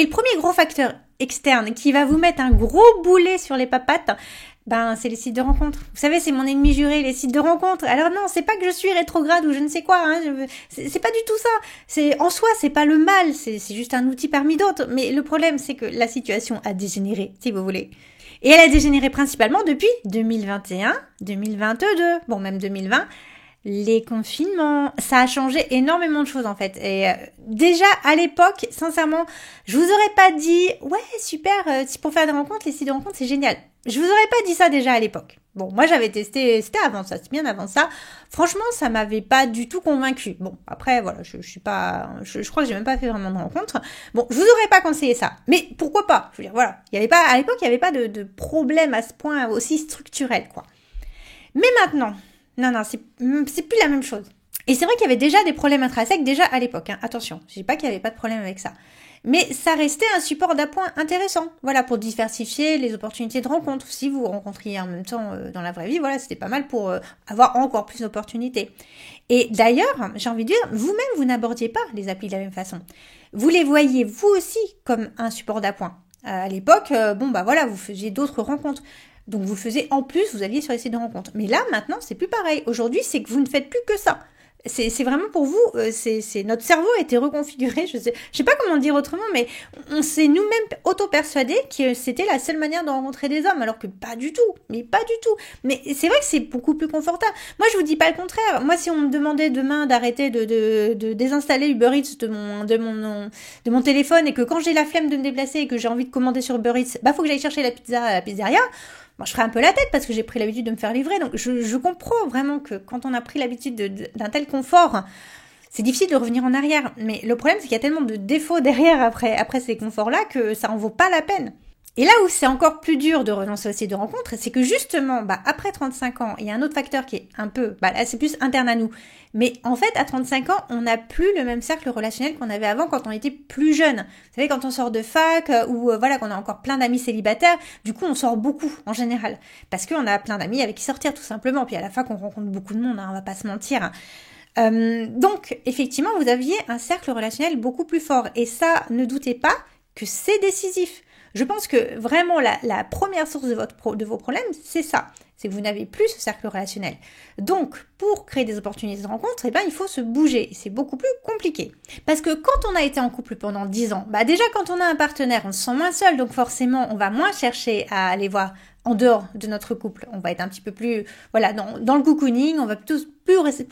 Et le premier gros facteur externe qui va vous mettre un gros boulet sur les papates, c'est les sites de rencontres. Vous savez, c'est mon ennemi juré, les sites de rencontres. Alors non, c'est pas que je suis rétrograde ou je ne sais quoi, c'est pas du tout ça. En soi, c'est pas le mal, c'est juste un outil parmi d'autres. Mais le problème, c'est que la situation a dégénéré, si vous voulez. Et elle a dégénéré principalement depuis 2021, 2022, même 2020. Les confinements, ça a changé énormément de choses en fait. Et déjà à l'époque, sincèrement, je vous aurais pas dit ouais super, pour faire des rencontres, les sites de rencontres c'est génial. Je vous aurais pas dit ça déjà à l'époque. Bon, moi j'avais testé, c'était avant ça, c'est bien avant ça. Franchement, ça m'avait pas du tout convaincu. Bon, après voilà, je suis pas, je crois que j'ai même pas fait vraiment de rencontres. Bon, je vous aurais pas conseillé ça, mais pourquoi pas? Je veux dire voilà, il y avait pas à l'époque, il y avait pas de problème à ce point aussi structurel quoi. Mais maintenant. Non, c'est plus la même chose. Et c'est vrai qu'il y avait déjà des problèmes intrinsèques déjà à l'époque. Hein. Attention, je dis pas qu'il n'y avait pas de problème avec ça. Mais ça restait un support d'appoint intéressant. Voilà, pour diversifier les opportunités de rencontre. Si vous rencontriez en même temps dans la vraie vie, voilà, c'était pas mal pour avoir encore plus d'opportunités. Et d'ailleurs, j'ai envie de dire, vous-même, vous n'abordiez pas les applis de la même façon. Vous les voyez, vous aussi, comme un support d'appoint. À l'époque, vous faisiez d'autres rencontres. Donc vous le faisiez en plus, vous alliez sur les sites de rencontres. Mais là, maintenant, c'est plus pareil. Aujourd'hui, c'est que vous ne faites plus que ça. C'est vraiment pour vous, notre cerveau a été reconfiguré, je sais pas comment dire autrement, mais on s'est nous-mêmes auto-persuadés que c'était la seule manière de rencontrer des hommes, alors que pas du tout, mais pas du tout. Mais c'est vrai que c'est beaucoup plus confortable. Moi, je vous dis pas le contraire. Moi, si on me demandait demain d'arrêter de désinstaller Uber Eats de mon téléphone et que quand j'ai la flemme de me déplacer et que j'ai envie de commander sur Uber Eats, faut que j'aille chercher la pizza à la pizzeria. Bon, je ferai un peu la tête parce que j'ai pris l'habitude de me faire livrer. Donc, je comprends vraiment que quand on a pris l'habitude d'un tel confort, c'est difficile de revenir en arrière. Mais le problème, c'est qu'il y a tellement de défauts derrière après ces conforts-là que ça en vaut pas la peine. Et là où c'est encore plus dur de renoncer aux sites de rencontres, c'est que justement, après 35 ans, il y a un autre facteur qui est un peu, là c'est plus interne à nous. Mais en fait, à 35 ans, on n'a plus le même cercle relationnel qu'on avait avant quand on était plus jeune. Vous savez, quand on sort de fac ou qu'on a encore plein d'amis célibataires, du coup, on sort beaucoup en général. Parce qu'on a plein d'amis avec qui sortir tout simplement. Puis à la fac, on rencontre beaucoup de monde, on va pas se mentir. Donc, effectivement, vous aviez un cercle relationnel beaucoup plus fort. Et ça, ne doutez pas que c'est décisif. Je pense que vraiment la première source de vos problèmes, c'est ça. C'est que vous n'avez plus ce cercle relationnel. Donc, pour créer des opportunités de rencontre, il faut se bouger. C'est beaucoup plus compliqué. Parce que quand on a été en couple pendant 10 ans, déjà quand on a un partenaire, on se sent moins seul. Donc forcément, on va moins chercher à aller voir en dehors de notre couple. On va être un petit peu plus, dans le cocooning, on va plus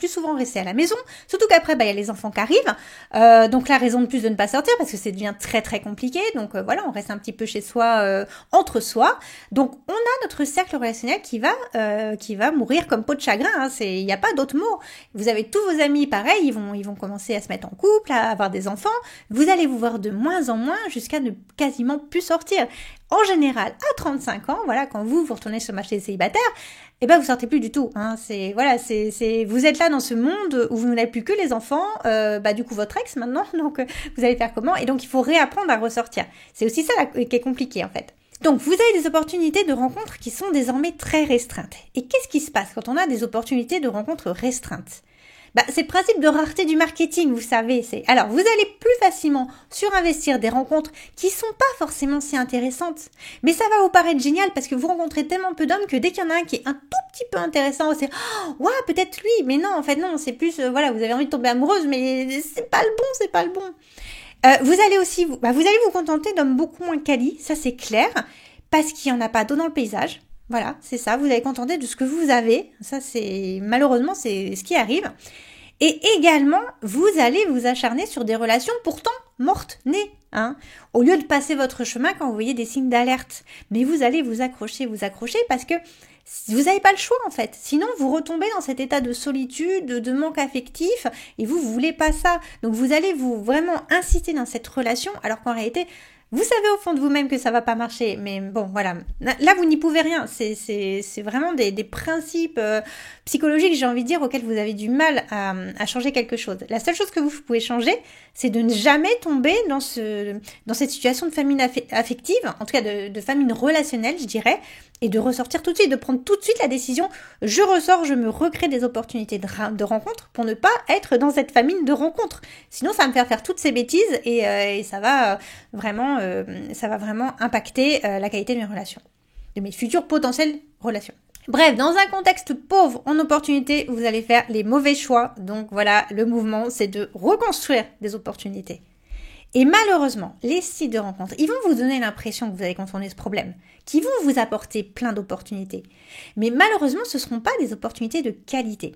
souvent rester à la maison. Surtout qu'après, il y a les enfants qui arrivent. Donc la raison de plus de ne pas sortir parce que ça devient très très compliqué. Donc on reste un petit peu chez soi, entre soi. Donc on a notre cercle relationnel qui va mourir comme peau de chagrin. Hein. Il n'y a pas d'autre mot. Vous avez tous vos amis, pareil, ils vont commencer à se mettre en couple, à avoir des enfants. Vous allez vous voir de moins en moins jusqu'à ne quasiment plus sortir. En général, à 35 ans, quand vous retournez sur le marché des célibataires, vous sortez plus du tout. Hein. Vous êtes là dans ce monde où vous n'avez plus que les enfants, du coup votre ex maintenant, donc vous allez faire comment? Et donc il faut réapprendre à ressortir. C'est aussi ça qui est compliqué en fait. Donc vous avez des opportunités de rencontres qui sont désormais très restreintes. Et qu'est-ce qui se passe quand on a des opportunités de rencontres restreintes? C'est le principe de rareté du marketing, vous savez. Alors, vous allez plus facilement surinvestir des rencontres qui sont pas forcément si intéressantes. Mais ça va vous paraître génial parce que vous rencontrez tellement peu d'hommes que dès qu'il y en a un qui est un tout petit peu intéressant, c'est « ouais, peut-être lui ». Mais non, en fait, non, c'est plus, vous avez envie de tomber amoureuse, mais c'est pas le bon. Vous allez aussi, vous allez vous contenter d'hommes beaucoup moins quali, ça c'est clair, parce qu'il n'y en a pas d'eau dans le paysage. Voilà, c'est ça, vous allez contenter de ce que vous avez. Ça, malheureusement, c'est ce qui arrive. Et également, vous allez vous acharner sur des relations pourtant mortes-nées, hein. Au lieu de passer votre chemin quand vous voyez des signes d'alerte. Mais vous allez vous accrocher parce que vous n'avez pas le choix, en fait. Sinon, vous retombez dans cet état de solitude, de manque affectif, et vous voulez pas ça. Donc, vous allez vous vraiment inciter dans cette relation, alors qu'en réalité, vous savez au fond de vous-même que ça va pas marcher, mais bon, voilà. Là, vous n'y pouvez rien. C'est vraiment des principes psychologiques, j'ai envie de dire, auxquels vous avez du mal à changer quelque chose. La seule chose que vous pouvez changer, c'est de ne jamais tomber dans cette situation de famine affective, en tout cas de famine relationnelle, je dirais, et de ressortir tout de suite, de prendre tout de suite la décision, je ressors, je me recrée des opportunités de rencontres pour ne pas être dans cette famine de rencontres. Sinon, ça va me faire toutes ces bêtises et ça va vraiment impacter la qualité de mes relations, de mes futures potentielles relations. Bref, dans un contexte pauvre en opportunités, vous allez faire les mauvais choix. Donc voilà, le mouvement, c'est de reconstruire des opportunités. Et malheureusement, les sites de rencontres, ils vont vous donner l'impression que vous allez contourner ce problème, qui vont vous apporter plein d'opportunités. Mais malheureusement, ce ne seront pas des opportunités de qualité.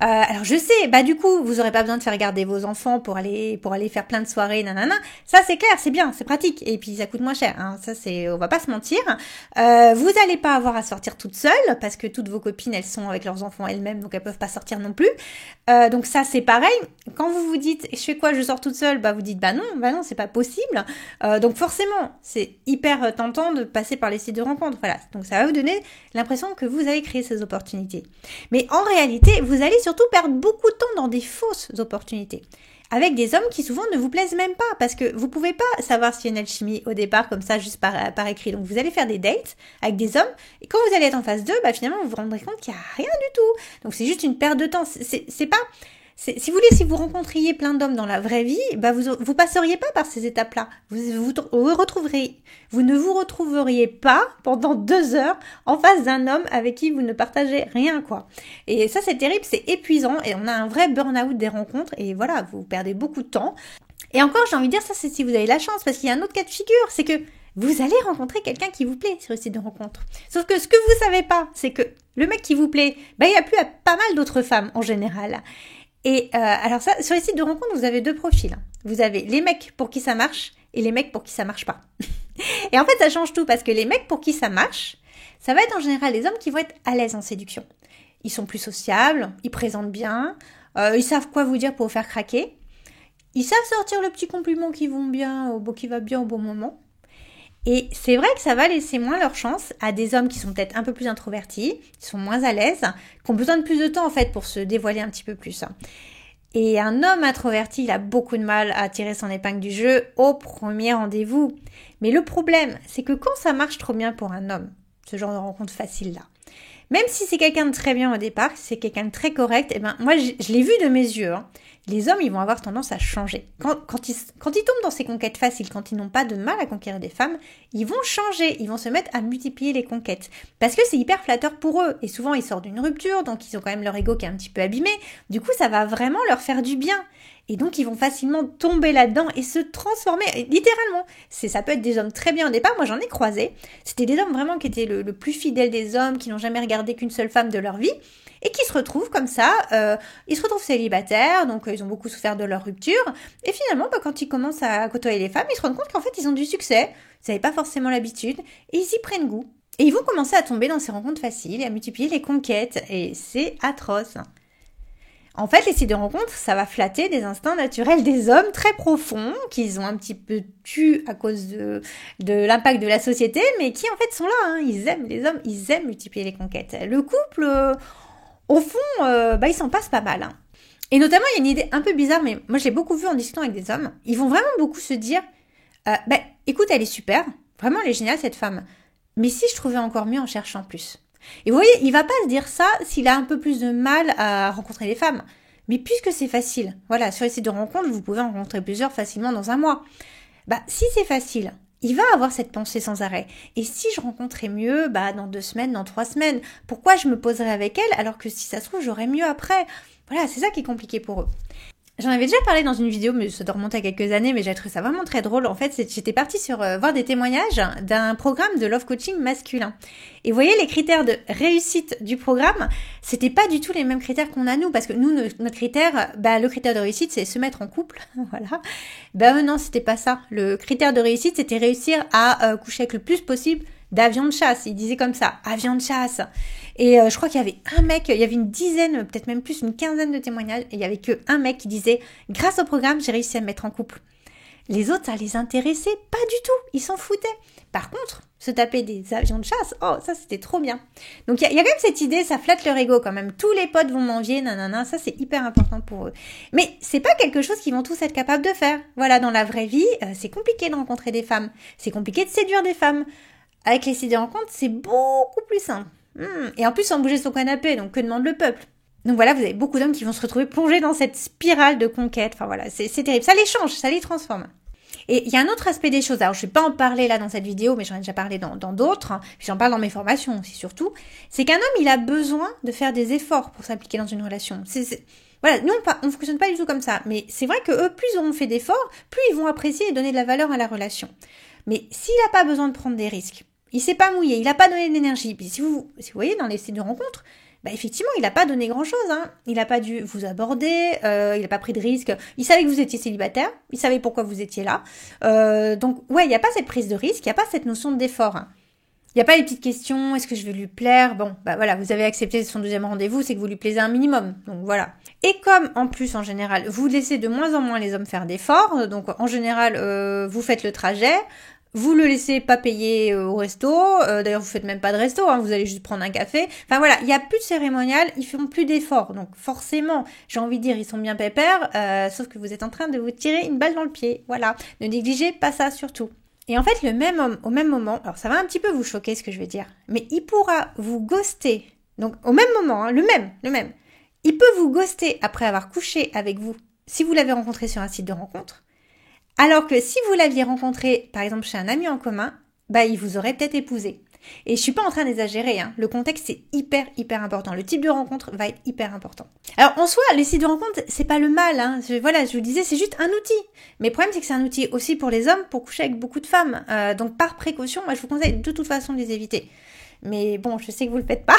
Alors je sais, du coup, vous n'aurez pas besoin de faire garder vos enfants pour aller faire plein de soirées, nanana. Ça c'est clair, c'est bien, c'est pratique. Et puis ça coûte moins cher, hein. Ça on va pas se mentir. Vous n'allez pas avoir à sortir toute seule parce que toutes vos copines elles sont avec leurs enfants elles-mêmes, donc elles peuvent pas sortir non plus. Donc ça c'est pareil. Quand vous vous dites je fais quoi, je sors toute seule, vous dites non, c'est pas possible. Donc forcément, c'est hyper tentant de passer par les sites de rencontres. Voilà, donc ça va vous donner l'impression que vous allez créer ces opportunités. Mais en réalité, vous allez surtout perdre beaucoup de temps dans des fausses opportunités. Avec des hommes qui souvent ne vous plaisent même pas, parce que vous pouvez pas savoir s'il y a une alchimie au départ comme ça, juste par écrit. Donc vous allez faire des dates avec des hommes, et quand vous allez être en phase 2, finalement vous vous rendrez compte qu'il n'y a rien du tout. Donc c'est juste une perte de temps. Si vous voulez, si vous rencontriez plein d'hommes dans la vraie vie, vous passeriez pas par ces étapes-là. Vous ne vous retrouveriez pas pendant 2 heures en face d'un homme avec qui vous ne partagez rien, quoi. Et ça, c'est terrible, c'est épuisant et on a un vrai burn-out des rencontres et voilà, vous perdez beaucoup de temps. Et encore, j'ai envie de dire, ça, c'est si vous avez la chance, parce qu'il y a un autre cas de figure, c'est que vous allez rencontrer quelqu'un qui vous plaît sur le site de rencontre. Sauf que ce que vous savez pas, c'est que le mec qui vous plaît, il y a plus à pas mal d'autres femmes en général. Et alors ça, sur les sites de rencontres, vous avez 2 profils. Vous avez les mecs pour qui ça marche et les mecs pour qui ça marche pas. Et en fait, ça change tout parce que les mecs pour qui ça marche, ça va être en général des hommes qui vont être à l'aise en séduction. Ils sont plus sociables, ils présentent bien, ils savent quoi vous dire pour vous faire craquer. Ils savent sortir le petit compliment qui va bien au bon moment. Et c'est vrai que ça va laisser moins leur chance à des hommes qui sont peut-être un peu plus introvertis, qui sont moins à l'aise, qui ont besoin de plus de temps en fait pour se dévoiler un petit peu plus. Et un homme introverti, il a beaucoup de mal à tirer son épingle du jeu au premier rendez-vous. Mais le problème, c'est que quand ça marche trop bien pour un homme, ce genre de rencontre facile là, même si c'est quelqu'un de très bien au départ, si c'est quelqu'un de très correct, moi je l'ai vu de mes yeux, les hommes, ils vont avoir tendance à changer. Quand ils tombent dans ces conquêtes faciles, quand ils n'ont pas de mal à conquérir des femmes, ils vont changer, ils vont se mettre à multiplier les conquêtes. Parce que c'est hyper flatteur pour eux. Et souvent, ils sortent d'une rupture, donc ils ont quand même leur ego qui est un petit peu abîmé. Du coup, ça va vraiment leur faire du bien. Et donc, ils vont facilement tomber là-dedans et se transformer, littéralement. Ça peut être des hommes très bien au départ. Moi, j'en ai croisé. C'était des hommes vraiment qui étaient le plus fidèles des hommes, qui n'ont jamais regardé qu'une seule femme de leur vie. Et qui se retrouvent comme ça, ils se retrouvent célibataires, donc ils ont beaucoup souffert de leur rupture. Et finalement, quand ils commencent à côtoyer les femmes, ils se rendent compte qu'en fait, ils ont du succès. Ils n'avaient pas forcément l'habitude. Et ils y prennent goût. Et ils vont commencer à tomber dans ces rencontres faciles et à multiplier les conquêtes. Et c'est atroce. En fait, les sites de rencontres, ça va flatter des instincts naturels des hommes très profonds, qu'ils ont un petit peu tués à cause de l'impact de la société, mais qui en fait sont là. Ils aiment les hommes, ils aiment multiplier les conquêtes. Le couple, au fond, il s'en passe pas mal. Et notamment, il y a une idée un peu bizarre, mais moi je l'ai beaucoup vu en discutant avec des hommes. Ils vont vraiment beaucoup se dire, écoute, elle est super, vraiment elle est géniale cette femme, mais si je trouvais encore mieux en cherchant plus. Et vous voyez, il va pas se dire ça s'il a un peu plus de mal à rencontrer les femmes. Mais puisque c'est facile, voilà, sur les sites de rencontres, vous pouvez en rencontrer plusieurs facilement dans un mois. Si c'est facile, il va avoir cette pensée sans arrêt. Et si je rencontrais mieux, dans 2 semaines, dans 3 semaines, pourquoi je me poserais avec elle alors que si ça se trouve, j'aurais mieux après? Voilà, c'est ça qui est compliqué pour eux. J'en avais déjà parlé dans une vidéo, mais ça doit remonter à quelques années, mais j'ai trouvé ça vraiment très drôle. En fait, j'étais partie voir des témoignages d'un programme de love coaching masculin. Et vous voyez, les critères de réussite du programme, c'était pas du tout les mêmes critères qu'on a nous, parce que nous, notre critère, le critère de réussite, c'est se mettre en couple, voilà. Non, c'était pas ça. Le critère de réussite, c'était réussir à coucher avec le plus possible d'avions de chasse. Il disait comme ça, avions de chasse. Et je crois qu'il y avait un mec, il y avait une dizaine, peut-être même plus, une quinzaine de témoignages, et il y avait que un mec qui disait, grâce au programme, j'ai réussi à me mettre en couple. Les autres, ça les intéressait pas du tout, ils s'en foutaient. Par contre, se taper des avions de chasse, ça c'était trop bien. Donc il y a quand même cette idée, ça flatte leur ego quand même. Tous les potes vont m'envier, nanana, ça c'est hyper important pour eux. Mais c'est pas quelque chose qu'ils vont tous être capables de faire. Voilà, dans la vraie vie, c'est compliqué de rencontrer des femmes, c'est compliqué de séduire des femmes. Avec les sites de rencontres, c'est beaucoup plus simple. Et en plus, sans bouger son canapé, donc que demande le peuple? Donc voilà, vous avez beaucoup d'hommes qui vont se retrouver plongés dans cette spirale de conquête. Enfin voilà, c'est terrible. Ça les change, ça les transforme. Et il y a un autre aspect des choses, alors je ne vais pas en parler là dans cette vidéo, mais j'en ai déjà parlé dans d'autres, hein, j'en parle dans mes formations aussi surtout, c'est qu'un homme, il a besoin de faire des efforts pour s'impliquer dans une relation. Voilà, nous on ne fonctionne pas du tout comme ça, mais c'est vrai que eux, plus ils auront fait d'efforts, plus ils vont apprécier et donner de la valeur à la relation. Mais s'il n'a pas besoin de prendre des risques, il s'est pas mouillé, il n'a pas donné d'énergie, puis si vous voyez dans les sites de rencontres, bah effectivement, il n'a pas donné grand-chose. Hein. Il n'a pas dû vous aborder, il n'a pas pris de risque. Il savait que vous étiez célibataire, il savait pourquoi vous étiez là. Donc, ouais, il n'y a pas cette prise de risque, il n'y a pas cette notion d'effort. Hein. Il n'y a pas les petites questions, est-ce que je vais lui plaire? Bon, bah voilà, vous avez accepté son deuxième rendez-vous, c'est que vous lui plaisez un minimum. Donc voilà. Et comme, en plus, en général, vous laissez de moins en moins les hommes faire d'efforts, donc en général, vous faites le trajet, vous le laissez pas payer au resto, d'ailleurs vous faites même pas de resto, hein, vous allez juste prendre un café. Enfin voilà, il y a plus de cérémonial, ils font plus d'efforts. Donc forcément, j'ai envie de dire, ils sont bien pépères, sauf que vous êtes en train de vous tirer une balle dans le pied. Voilà, ne négligez pas ça surtout. Et en fait, le même homme, au même moment, alors ça va un petit peu vous choquer ce que je vais dire, mais il pourra vous ghoster. Donc au même moment, hein, le même. Il peut vous ghoster après avoir couché avec vous, si vous l'avez rencontré sur un site de rencontre. Alors que si vous l'aviez rencontré, par exemple, chez un ami en commun, bah, il vous aurait peut-être épousé. Et je suis pas en train d'exagérer, hein. Le contexte, c'est hyper important. Le type de rencontre va être hyper important. Alors, en soi, les sites de rencontre, c'est pas le mal, hein. Voilà, je vous disais, c'est juste un outil. Mais le problème, c'est que c'est un outil aussi pour les hommes, pour coucher avec beaucoup de femmes. Donc, par précaution, moi, je vous conseille de toute façon de les éviter. Mais bon, je sais que vous le faites pas.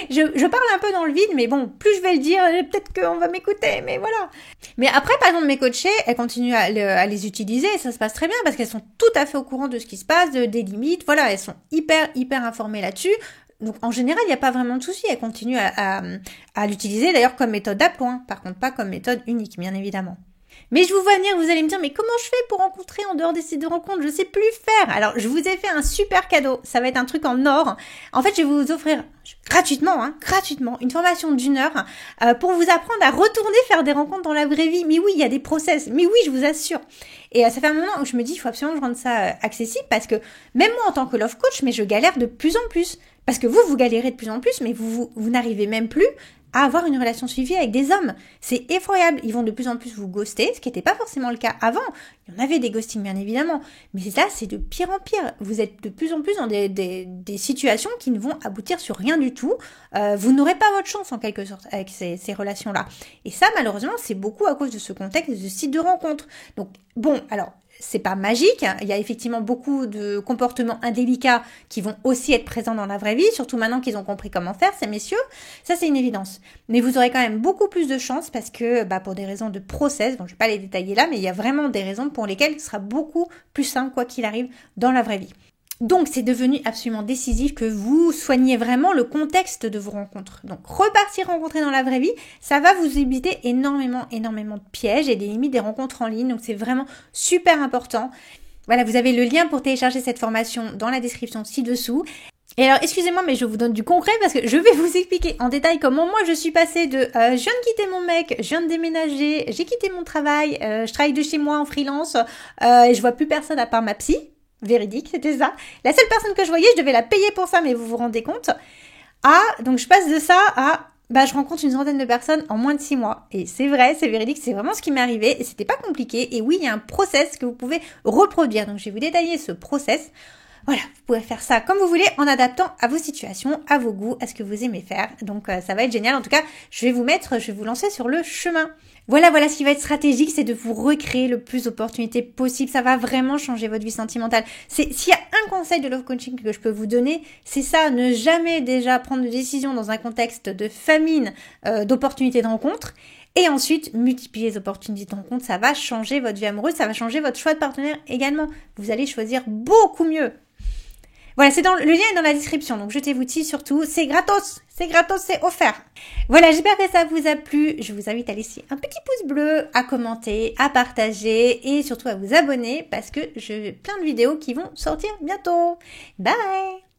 Je parle un peu dans le vide, mais bon, plus je vais le dire, peut-être qu'on va m'écouter, mais voilà. Mais après, par exemple, mes coachées, elles continuent à les utiliser, et ça se passe très bien, parce qu'elles sont tout à fait au courant de ce qui se passe, des limites, voilà, elles sont hyper informées là-dessus. Donc, en général, il n'y a pas vraiment de souci, elles continuent à l'utiliser, d'ailleurs, comme méthode d'appoint, par contre, pas comme méthode unique, bien évidemment. Mais je vous vois venir, vous allez me dire, mais comment je fais pour rencontrer en dehors des sites de rencontres? Je sais plus faire. Alors, je vous ai fait un super cadeau. Ça va être un truc en or. En fait, je vais vous offrir gratuitement, une formation d'1 heure pour vous apprendre à retourner faire des rencontres dans la vraie vie. Mais oui, il y a des process. Mais oui, je vous assure. Et ça fait un moment où je me dis, il faut absolument que je rende ça accessible parce que même moi, en tant que love coach, mais je galère de plus en plus. Parce que vous galérez de plus en plus, mais vous n'arrivez même plus à avoir une relation suivie avec des hommes. C'est effroyable. Ils vont de plus en plus vous ghoster, ce qui n'était pas forcément le cas avant. Il y en avait des ghostings, bien évidemment. Mais là, c'est de pire en pire. Vous êtes de plus en plus dans des situations qui ne vont aboutir sur rien du tout. Vous n'aurez pas votre chance, en quelque sorte, avec ces relations-là. Et ça, malheureusement, c'est beaucoup à cause de ce contexte, de ce site de rencontre. Donc, bon, alors, c'est pas magique, il y a effectivement beaucoup de comportements indélicats qui vont aussi être présents dans la vraie vie, surtout maintenant qu'ils ont compris comment faire, ces messieurs, ça c'est une évidence. Mais vous aurez quand même beaucoup plus de chance parce que, pour des raisons de process, bon je vais pas les détailler là, mais il y a vraiment des raisons pour lesquelles ce sera beaucoup plus simple, quoi qu'il arrive, dans la vraie vie. Donc, c'est devenu absolument décisif que vous soigniez vraiment le contexte de vos rencontres. Donc, repartir rencontrer dans la vraie vie, ça va vous éviter énormément de pièges et des limites des rencontres en ligne. Donc, c'est vraiment super important. Voilà, vous avez le lien pour télécharger cette formation dans la description ci-dessous. Et alors, excusez-moi, mais je vous donne du concret parce que je vais vous expliquer en détail comment moi je suis passée de je viens de quitter mon mec, je viens de déménager, j'ai quitté mon travail, je travaille de chez moi en freelance et je vois plus personne à part ma psy. Véridique, c'était ça. La seule personne que je voyais, je devais la payer pour ça, mais vous vous rendez compte? Donc je passe de ça à, je rencontre une centaine de personnes en moins de 6 mois. Et c'est vrai, c'est véridique, c'est vraiment ce qui m'est arrivé et c'était pas compliqué. Et oui, il y a un process que vous pouvez reproduire. Donc je vais vous détailler ce process. Voilà, vous pouvez faire ça comme vous voulez en adaptant à vos situations, à vos goûts, à ce que vous aimez faire. Donc ça va être génial. En tout cas, je vais vous lancer sur le chemin. Voilà ce qui va être stratégique, c'est de vous recréer le plus d'opportunités possible. Ça va vraiment changer votre vie sentimentale. S'il y a un conseil de love coaching que je peux vous donner, c'est ça, ne jamais déjà prendre de décision dans un contexte de famine d'opportunités de rencontre. Et ensuite, multiplier les opportunités de rencontre, ça va changer votre vie amoureuse, ça va changer votre choix de partenaire également. Vous allez choisir beaucoup mieux. Voilà, le lien est dans la description, donc jetez-vous dessus surtout, c'est gratos, c'est offert. Voilà, j'espère que ça vous a plu, je vous invite à laisser un petit pouce bleu, à commenter, à partager et surtout à vous abonner parce que j'ai plein de vidéos qui vont sortir bientôt. Bye!